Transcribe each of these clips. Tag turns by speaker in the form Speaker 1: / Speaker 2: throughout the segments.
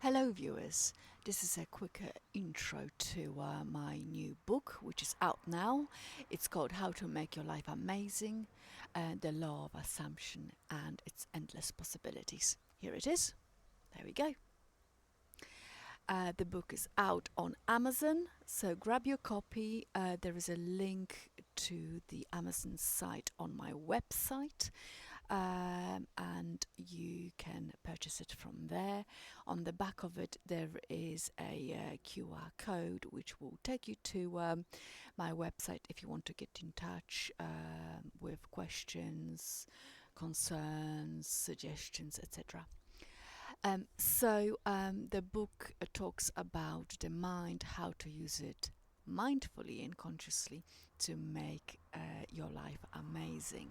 Speaker 1: Hello, viewers. This is a quick intro to my new book, which is out now. It's called How to Make Your Life Amazing, The Law of Assumption and Its Endless Possibilities. Here it is. There we go. The book is out on Amazon, so grab your copy. There is a link to the Amazon site on my website, and you can purchase it from there. On the back of it, there is a QR code which will take you to my website if you want to get in touch with questions, concerns, suggestions, etc. The book talks about the mind, how to use it mindfully and consciously to make your life amazing.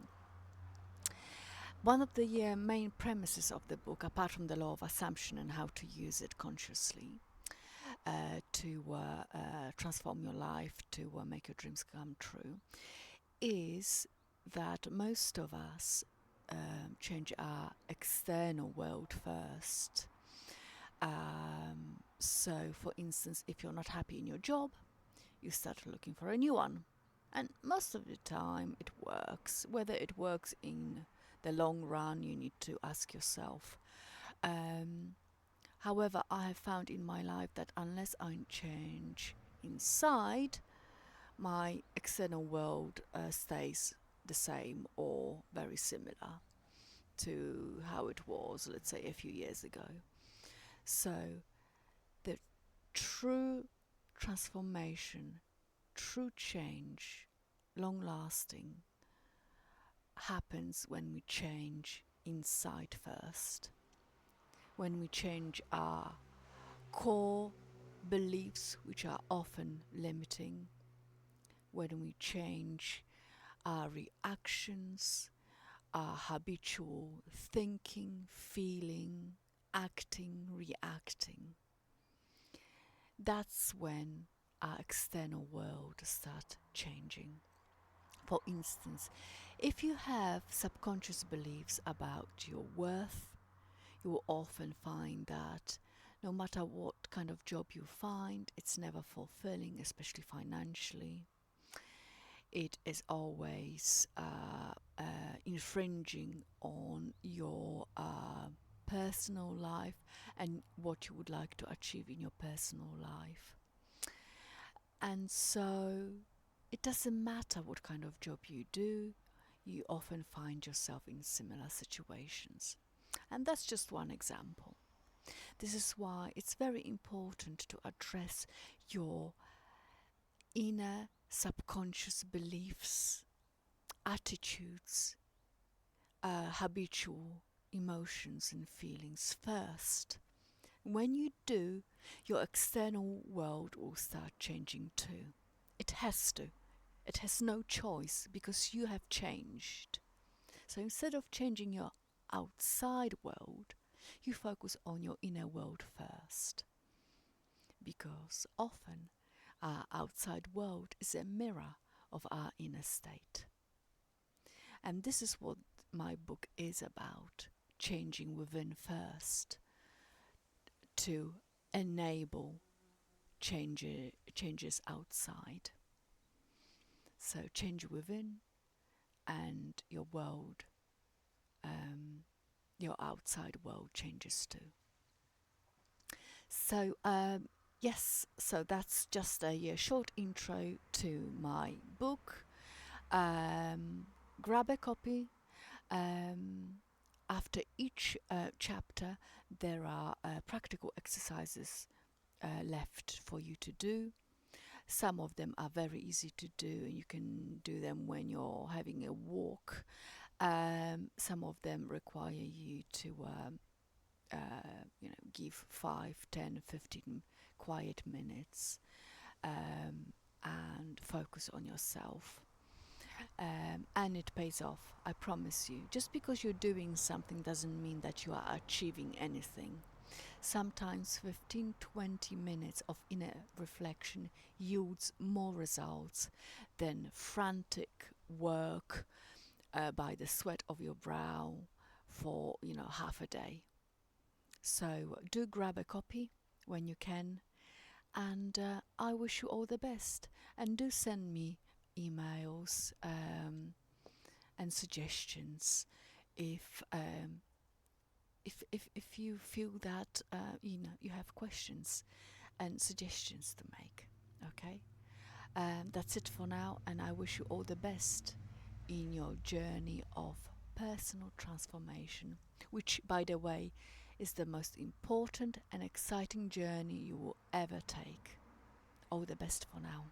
Speaker 1: One of the main premises of the book, apart from the law of assumption and how to use it consciously to transform your life, to make your dreams come true, is that most of us change our external world first. So, for instance, if you're not happy in your job, you start looking for a new one. And most of the time it works. Whether it works in the long run, you need to ask yourself. However, I have found in my life that unless I change inside, my external world stays the same or very similar to how it was, let's say, a few years ago. So the true transformation, true change, long lasting, happens when we change inside first. When we change our core beliefs, which are often limiting. When we change our reactions, our habitual thinking, feeling, acting, reacting. That's when our external world starts changing. For instance, if you have subconscious beliefs about your worth, you will often find that no matter what kind of job you find, it's never fulfilling, especially financially. It is always infringing on your personal life and what you would like to achieve in your personal life. And so it doesn't matter what kind of job you do, you often find yourself in similar situations. And that's just one example. This is why it's very important to address your inner subconscious beliefs, attitudes, habitual emotions and feelings first. When you do, your external world will start changing too. It has to. It has no choice because you have changed. So instead of changing your outside world, you focus on your inner world first. Because often our outside world is a mirror of our inner state. And this is what my book is about, changing within first to enable changes outside. So change within and your world, your outside world changes too. So yes, so that's just a short intro to my book. Grab a copy. After each chapter, there are practical exercises left for you to do. Some of them are very easy to do, and you can do them when you're having a walk. Some of them require you to give 5, 10, 15 quiet minutes and focus on yourself. And it pays off, I promise you. Just because you're doing something doesn't mean that you are achieving anything. Sometimes 15-20 minutes of inner reflection yields more results than frantic work by the sweat of your brow for half a day. So do grab a copy when you can, and I wish you all the best. And do send me emails and suggestions if if you feel that you have questions and suggestions to make. Okay, that's it for now, and I wish you all the best in your journey of personal transformation, which, by the way, is the most important and exciting journey you will ever take. All the best for now.